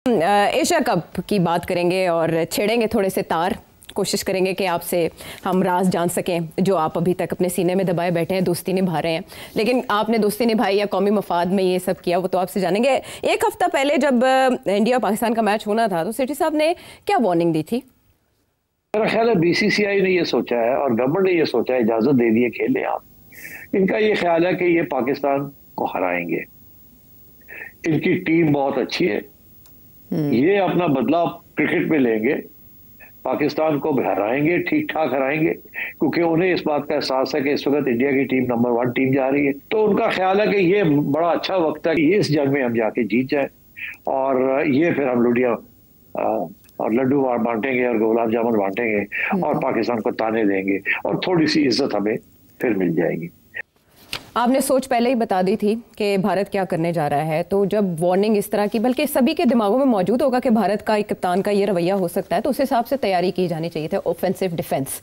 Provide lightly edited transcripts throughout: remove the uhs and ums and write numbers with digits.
Asia cup की बात करेंगे और छेड़ेंगे थोड़े से तार। कोशिश करेंगे कि आपसे हम राज जान सकें जो आप अभी तक अपने सीने में दबाए बैठे हैं, दोस्ती निभा रहे हैं, लेकिन आपने दोस्ती निभाई या कौमी मफाद में ये सब किया वो तो आपसे जानेंगे। एक हफ्ता पहले जब इंडिया पाकिस्तान का मैच होना था तो सेठी साहब ने क्या वार्निंग दी थी? मेरा ख्याल है बीसीसीआई ने ये सोचा है और गवर्नमेंट ने ये सोचा है, इजाजत दे दी है खेलें आप। इनका ये ख्याल है कि ये पाकिस्तान को हराएंगे, इनकी टीम बहुत अच्छी है, ये अपना बदलाव क्रिकेट में लेंगे, पाकिस्तान को हराएंगे, ठीक ठाक हराएंगे, क्योंकि उन्हें इस बात का एहसास है कि इस वक्त इंडिया की टीम नंबर 1 टीम जा रही है। तो उनका ख्याल है कि ये बड़ा अच्छा वक्त है कि ये इस जंग में हम जाके जीत जाए और ये फिर हम लुडिया और लड्डू बांटेंगे और गुलाब जामुन बांटेंगे और पाकिस्तान को ताने देंगे और थोड़ी सी इज्जत हमें फिर मिल जाएगी। आपने सोच पहले ही बता दी थी कि भारत क्या करने जा रहा है, तो जब वार्निंग इस तरह की बल्कि सभी के दिमागों में मौजूद होगा कि भारत का एक कप्तान का ये रवैया हो सकता है, तो उस हिसाब से तैयारी की जानी चाहिए था। ऑफेंसिव डिफेंस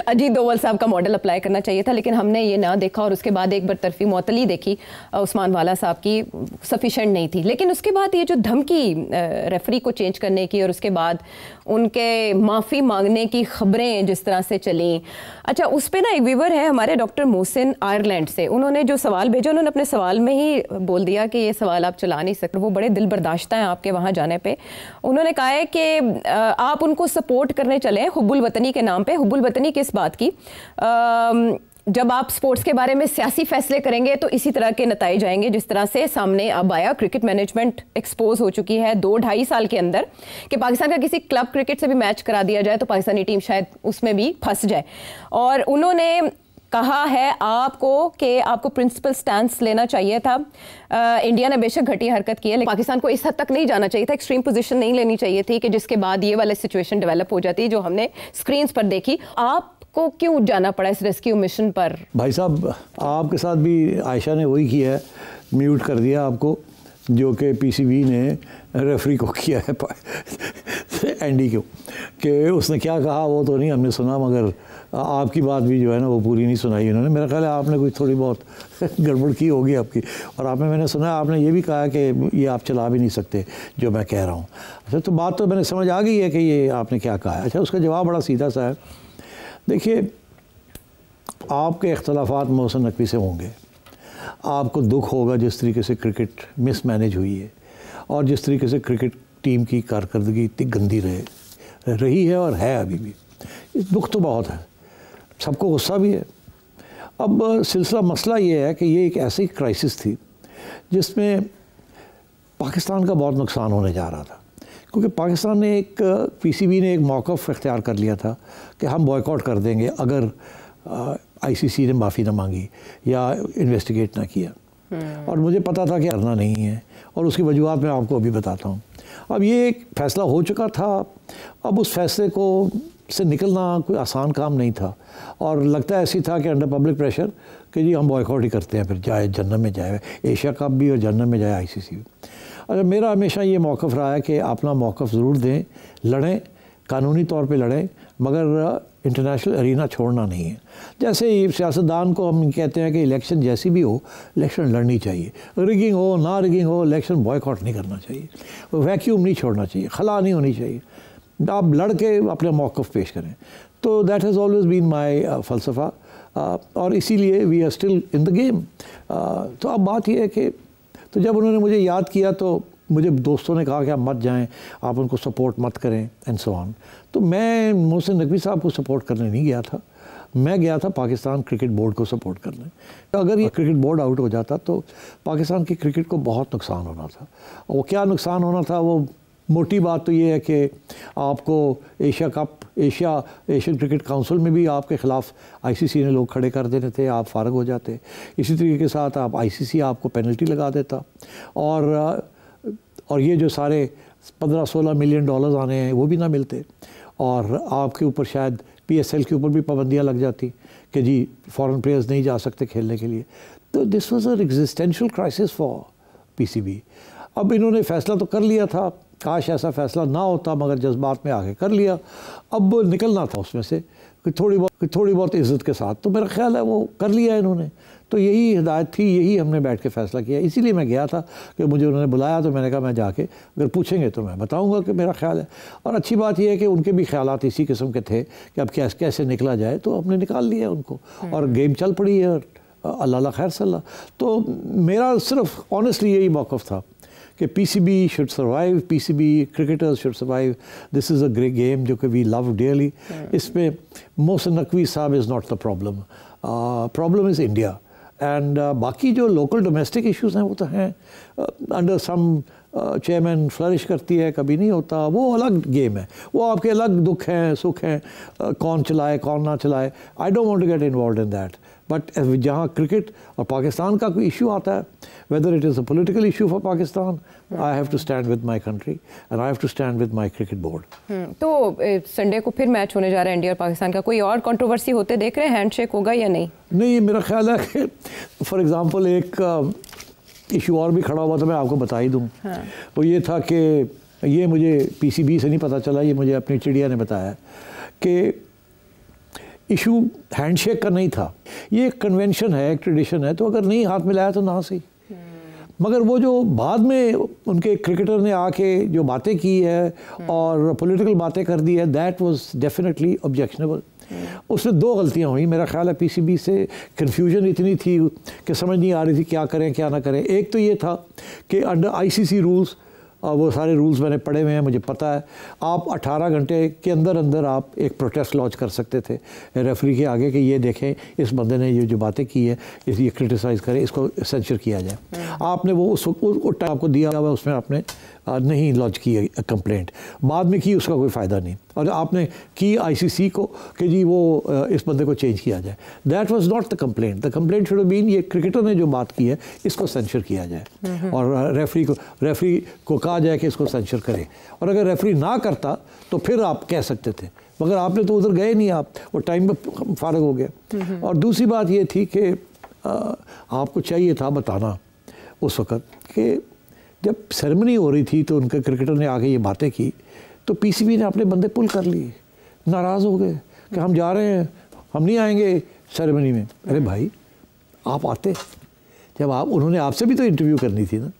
अजीत डोवल साहब का मॉडल अप्लाई करना चाहिए था, लेकिन हमने ये ना देखा और उसके बाद एक बरतरफी मुअत्तली देखी उस्मान वाला साहब की, सफिशेंट नहीं थी। लेकिन उसके बाद ये जो धमकी रेफरी को चेंज करने की और उसके बाद उनके माफ़ी मांगने की खबरें जिस तरह से चली, अच्छा उस पर ना एक व्यूवर है हमारे डॉक्टर मोहसिन आयरलैंड से, उन्होंने जो सवाल भेजा उन्होंने अपने सवाल में ही बोल दिया कि ये सवाल आप चला नहीं सकते। वो बड़े दिल बर्दाश्त हैं आपके वहाँ जाने पे। उन्होंने कहा है कि आप उनको सपोर्ट करने चले हुब्बुल वतनी के नाम पे। हुब्बुल वतनी किस बात की? जब आप स्पोर्ट्स के बारे में सियासी फैसले करेंगे तो इसी तरह के नतीजे आएंगे जिस तरह से सामने अब आया। क्रिकेट मैनेजमेंट एक्सपोज हो चुकी है 2-2.5 साल के अंदर कि पाकिस्तान का किसी क्लब क्रिकेट से भी मैच करा दिया जाए तो पाकिस्तानी टीम शायद उसमें भी फंस जाए। और उन्होंने कहा है आपको कि आपको प्रिंसिपल स्टैंस लेना चाहिए था। इंडिया ने बेशक घटिया हरकत की है, लेकिन पाकिस्तान को इस हद तक नहीं जाना चाहिए था, एक्सट्रीम पोजीशन नहीं लेनी चाहिए थी कि जिसके बाद ये वाली सिचुएशन डेवलप हो जाती जो हमने स्क्रीन्स पर देखी। आपको क्यों जाना पड़ा इस रेस्क्यू मिशन पर? भाई साहब, आपके साथ भी आयशा ने वही किया है, म्यूट कर दिया आपको, जो कि पीसीबी ने रेफरी को किया है एंडी को, कि उसने क्या कहा वो तो नहीं हमने सुना, मगर आपकी बात भी जो है ना वो पूरी नहीं सुनाई उन्होंने। मेरा ख्याल है आपने कोई थोड़ी बहुत गड़बड़ की होगी आपकी। और आपने, मैंने सुना आपने ये भी कहा कि ये आप चला भी नहीं सकते जो मैं कह रहा हूँ। अच्छा, तो बात तो मैंने समझ आ गई है कि ये आपने क्या कहा है। अच्छा, उसका जवाब बड़ा सीधा सा है। देखिए, आपके इख्तलाफात मोहसिन नकवी से होंगे, आपको दुख होगा जिस तरीके से क्रिकेट मिसमैनेज हुई है और जिस तरीके से क्रिकेट टीम की कारकर्दगी इतनी गंदी रही है और है अभी भी। दुख तो बहुत है, सबको गुस्सा भी है। अब सिलसिला मसला ये है कि ये एक ऐसी क्राइसिस थी जिसमें पाकिस्तान का बहुत नुकसान होने जा रहा था, क्योंकि पाकिस्तान ने पीसीबी ने एक मौक़िफ़ इख्तियार कर लिया था कि हम बॉयकॉट कर देंगे अगर आईसीसी ने माफ़ी ना मांगी या इन्वेस्टिगेट ना किया। और मुझे पता था कि करना नहीं है, और उसकी वजूहत मैं आपको अभी बताता हूँ। अब ये एक फ़ैसला हो चुका था, अब उस फैसले को से निकलना कोई आसान काम नहीं था, और लगता ऐसी था कि अंडर पब्लिक प्रेशर कि जी हम बॉयकॉट ही करते हैं, फिर जाए जन्नत में जाए एशिया कप भी और जन्नत में जाए आईसीसी भी। अच्छा, मेरा हमेशा ये मौक़िफ़ रहा है कि अपना मौक़िफ़ ज़रूर दें, लड़ें, कानूनी तौर पे लड़ें, मगर इंटरनेशनल अरीना छोड़ना नहीं है। जैसे ही सियासतदान को हम कहते हैं कि इलेक्शन जैसी भी हो, इलेक्शन लड़नी चाहिए, रिगिंग हो ना रिगिंग हो, इलेक्शन बॉयकॉट नहीं करना चाहिए, वैक्यूम नहीं छोड़ना चाहिए, खला नहीं होनी चाहिए, आप लड़ के अपने मौक़िफ़ पेश करें। तो that has always been my फ़लसफ़ा, और इसीलिए we are still in the game. तो अब बात यह है कि तो जब उन्होंने मुझे याद किया तो मुझे दोस्तों ने कहा कि आप मत जाएं, आप उनको सपोर्ट मत करें एंड सो ऑन। तो मैं मोहसिन नकवी साहब को सपोर्ट करने नहीं गया था, मैं गया था पाकिस्तान क्रिकेट बोर्ड को सपोर्ट करने। तो अगर ये क्रिकेट बोर्ड आउट हो जाता तो पाकिस्तान की क्रिकेट को बहुत नुकसान होना था। वो क्या नुकसान होना था, वो मोटी बात तो ये है कि आपको Asia cup, Asian cricket council में भी आपके ख़िलाफ़ आईसीसी ने लोग खड़े कर देने थे, आप फ़ारग हो जाते। इसी तरीके के साथ आप आईसीसी आपको पेनल्टी लगा देता, और ये जो सारे 15-16 मिलियन डॉलर्स आने हैं वो भी ना मिलते, और आपके ऊपर शायद पीएसएल के ऊपर भी पाबंदियाँ लग जाती कि जी फॉरेन प्लेयर्स नहीं जा सकते खेलने के लिए। तो this was an existential crisis for PCB. अब इन्होंने फ़ैसला तो कर लिया था, काश ऐसा फ़ैसला ना होता, मगर जज्बात में आके कर लिया। अब निकलना था उसमें से थोड़ी बहुत इज़्ज़त के साथ, तो मेरा ख्याल है वो कर लिया इन्होंने। तो यही हिदायत थी, यही हमने बैठ के फ़ैसला किया। इसीलिए मैं गया था कि मुझे उन्होंने बुलाया तो मैंने कहा मैं जाके अगर पूछेंगे तो मैं बताऊंगा कि मेरा ख्याल है। और अच्छी बात यह है कि उनके भी ख्यालात इसी किस्म के थे कि अब कैसे निकला जाए, तो हमने निकाल लिया उनको और गेम चल पड़ी है और अल्लाह खैर सल्ला। तो मेरा सिर्फ ऑनेस्टली यही मौक़िफ़ था कि PCB should survive, PCB cricketers should survive, this is a great game जो कि वी लव डियरली। इसमें मोहसिन नकवी साहब is not the problem, problem is India. And बाकी जो लोकल डोमेस्टिक इश्यूज़ हैं वो तो हैं, अंडर सम चेयरमैन फ्लरिश करती है, कभी नहीं होता, वो अलग गेम है, वो आपके अलग दुख हैं सुख हैं, कौन चलाए कौन ना चलाए, I don't want to get involved in that. But जहाँ क्रिकेट और पाकिस्तान का कोई इशू आता है, whether it is a political issue for Pakistan, I have to stand with my country and I have to stand with my cricket board. तो Sunday को फिर match होने जा रहा है इंडिया और पाकिस्तान का, कोई और कंट्रोवर्सी होते देख रहे हैं? हैंडशेक होगा या नहीं? नहीं, मेरा ख्याल है कि फॉर एग्ज़ाम्पल एक इशू और भी खड़ा हुआ था, मैं आपको बता ही दूँ। वो ये था कि ये मुझे PCB से नहीं पता चला, ये मुझे अपनी चिड़िया ने बताया कि इशू हैंडशेक का नहीं था, ये एक कन्वेंशन है, एक ट्रेडिशन है, तो अगर नहीं हाथ मिलाया तो ना सही। मगर वो जो बाद में उनके क्रिकेटर ने आके जो बातें की है और पॉलिटिकल बातें कर दी है, दैट वाज डेफिनेटली ऑब्जेक्शनेबल। उसमें दो गलतियां हुई मेरा ख्याल है। PCB से कन्फ्यूजन इतनी थी कि समझ नहीं आ रही थी क्या करें क्या ना करें। एक तो ये था कि अंडर ICC रूल्स, वो सारे रूल्स मैंने पढ़े हुए हैं, मुझे पता है, आप 18 घंटे के अंदर अंदर आप एक प्रोटेस्ट लॉन्च कर सकते थे रेफरी के आगे कि ये देखें इस बंदे ने ये जो बातें की है ये क्रिटिसाइज़ करें, इसको सेंसर किया जाए। आपने वो उस टाइम आपको दिया हुआ, उसमें आपने नहीं लॉन्च की कंप्लेंट, बाद में की, उसका कोई फ़ायदा नहीं। और आपने की ICC को कि जी वो इस बंदे को चेंज किया जाए, that was not the complaint. The complaint should have been ये क्रिकेटर ने जो बात की है इसको सेंसर किया जाए और रेफरी को कहा जाए कि इसको सेंसर करे। और अगर रेफरी ना करता तो फिर आप कह सकते थे, मगर आपने तो उधर गए नहीं, आप वो टाइम में फारग हो गया। और दूसरी बात ये थी कि आपको चाहिए था बताना उस वक़्त कि जब सेरेमनी हो रही थी तो उनके क्रिकेटर ने आके ये बातें की तो PCB ने अपने बंदे पुल कर लिए, नाराज़ हो गए कि हम जा रहे हैं, हम नहीं आएंगे सेरेमनी में। अरे भाई आप आते, जब आप, उन्होंने आपसे भी तो इंटरव्यू करनी थी ना,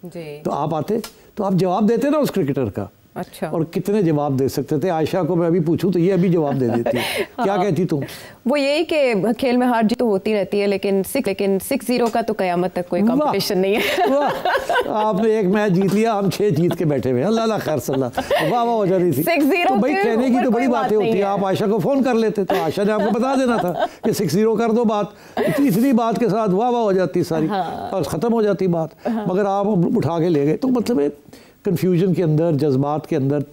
तो आप आते तो आप जवाब देते ना उस क्रिकेटर का। अच्छा। और कितने जवाब दे सकते थे? आयशा को मैं अभी पूछूं तो ये अभी जवाब दे देती है। क्या कहती तुम? वो यही कि खेल में हार जीत तो होती रहती है, लेकिन 6-0 का तो कयामत तक कोई कंपटीशन नहीं है। आपने एक मैच जीत लिया, हम 6 जीत के बैठे हुए हैं, अल्लाह खैर सल्ला, वाह वाह हो जाती थी। 6-0 तो भाई कहने की तो बड़ी बातें होती है। आप आयशा को फ़ोन कर लेते तो आयशा ने आपको बता देना था कि 6-0 कर दो, बात इतनी बात के साथ वाह वाह हो जाती सारी और ख़त्म हो जाती बात। मगर आप उठा के ले गए, तो मतलब कन्फ्यूजन के अंदर, जज्बात के अंदर,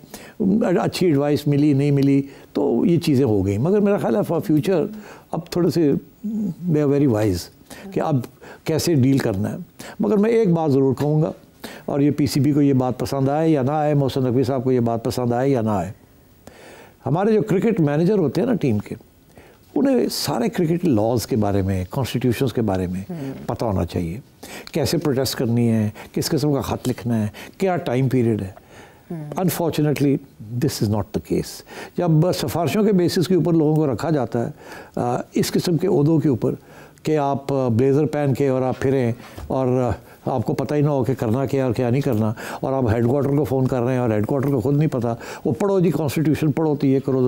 अच्छी एडवाइस मिली नहीं मिली तो ये चीज़ें हो गई। मगर मेरा ख्याल है फॉर फ्यूचर अब थोड़े से दे आर वेरी वाइज कि अब कैसे डील करना है। मगर मैं एक बात ज़रूर कहूँगा, और ये PCB को ये बात पसंद आए या ना आए, मोहसिन नकवी साहब को ये बात पसंद आए या ना आए, हमारे जो क्रिकेट मैनेजर होते हैं ना टीम के, उन्हें सारे क्रिकेट लॉज के बारे में, कॉन्स्टिट्यूशंस के बारे में पता होना चाहिए, कैसे प्रोटेस्ट करनी है, किस किस्म का ख़त लिखना है, क्या टाइम पीरियड है। Unfortunately this is not the case. जब सिफारिशों के बेसिस के ऊपर लोगों को रखा जाता है इस किस्म के ओहदों के ऊपर कि आप ब्लेज़र पहन के और आप फिरें और आपको पता ही ना हो कि करना क्या और क्या नहीं करना, और आप हेडक्वार्टर को फ़ोन कर रहे हैं और हेडक्वार्टर को खुद नहीं पता, वो पढ़ो जी कॉन्स्टिट्यूशन पढ़ो तो ये करो,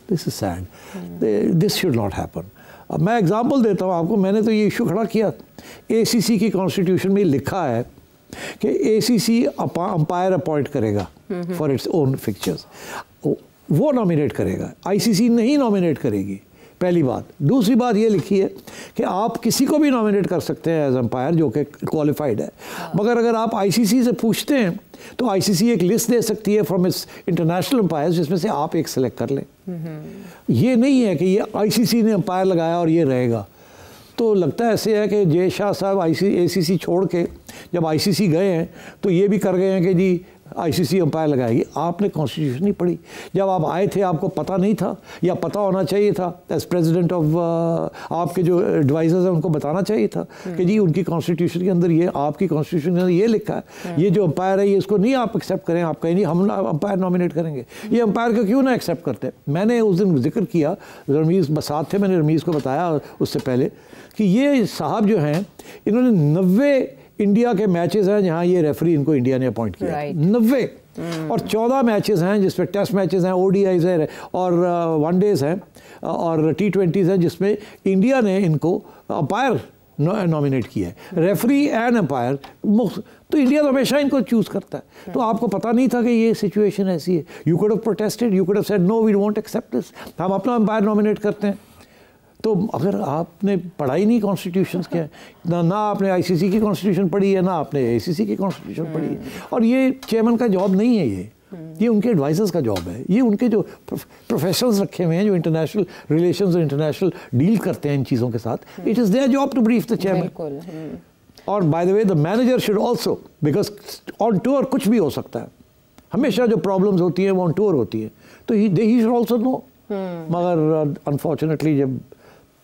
this is sad, this should not happen. अब मैं एग्जांपल देता हूँ आपको, मैंने तो ये इशू खड़ा किया, ACC की कॉन्स्टिट्यूशन में लिखा है कि ACC अंपायर अपॉइंट करेगा फॉर इट्स ओन फिक्चर्स, वो नॉमिनेट करेगा, ICC नहीं नॉमिनेट करेगी, पहली बात। दूसरी बात ये लिखी है कि आप किसी को भी नॉमिनेट कर सकते हैं एज अंपायर जो कि क्वालिफाइड है, मगर अगर आप ICC से पूछते हैं तो ICC एक लिस्ट दे सकती है फ्रॉम इट्स इंटरनेशनल अंपायर्स जिसमें से आप एक सेलेक्ट कर लें। ये नहीं है कि ये ICC ने अंपायर लगाया और ये रहेगा। तो लगता है ऐसे है कि जय शाह साहब ACC छोड़ के जब ICC गए हैं तो ये भी कर गए हैं कि जी आईसीसी अंपायर लगाएगी। आपने कॉन्स्टिट्यूशन नहीं पढ़ी, जब आप आए थे आपको पता नहीं था, या पता होना चाहिए था एज प्रेसिडेंट ऑफ आपके जो एडवाइजर्स हैं उनको बताना चाहिए था कि जी उनकी कॉन्स्टिट्यूशन के अंदर ये, आपकी कॉन्स्टिट्यूशन के अंदर ये लिखा है, ये जो अंपायर है ये इसको नहीं आप एक्सेप्ट करें, आप कहें नहीं हम अंपायर नॉमिनेट करेंगे, ये अंपायर को क्यों ना एक्सेप्ट करते। मैंने उस दिन जिक्र किया, रमीज़ बसात थे, मैंने रमीज़ को बताया उससे पहले कि ये साहब जो हैं इन्होंने 90 इंडिया के मैचेस हैं जहां ये रेफरी इनको इंडिया ने अपॉइंट किया, 90 और 14 मैचेस हैं जिसमें टेस्ट मैचेस हैं, ओडीआईज है और वनडेज हैं और T20s हैं जिसमें इंडिया ने इनको अंपायर नॉमिनेट किया है, रेफरी एंड अंपायर मुफ्त। तो इंडिया तो हमेशा इनको चूज़ करता है। तो आपको पता नहीं था कि ये सिचुएशन ऐसी है। You could have protested, you could have said no we won't accept this, हम अपना अंपायर नॉमिनेट करते हैं। तो अगर आपने पढ़ाई नहीं कॉन्स्टिट्यूशन के, ना आपने आईसीसी की कॉन्स्टिट्यूशन पढ़ी है, ना आपने एसीसी की कॉन्स्टिट्यूशन पढ़ी है, और ये चेयरमैन का जॉब नहीं है, ये उनके एडवाइजर्स का जॉब है, ये उनके जो प्रोफेशनल्स रखे हुए हैं जो इंटरनेशनल रिलेशंस और इंटरनेशनल डील करते हैं इन चीज़ों के साथ, it is their job to brief the chairman. और by the way the manager should also, because on tour कुछ भी हो सकता है, हमेशा जो प्रॉब्लम्स होती हैं वो ऑन टूर होती है, तो ही शुड ऑल्सो नो। मगर अनफॉर्चुनेटली जब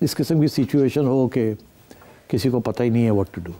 इस किस्म की सिचुएशन हो कि किसी को पता ही नहीं है व्हाट टू डू।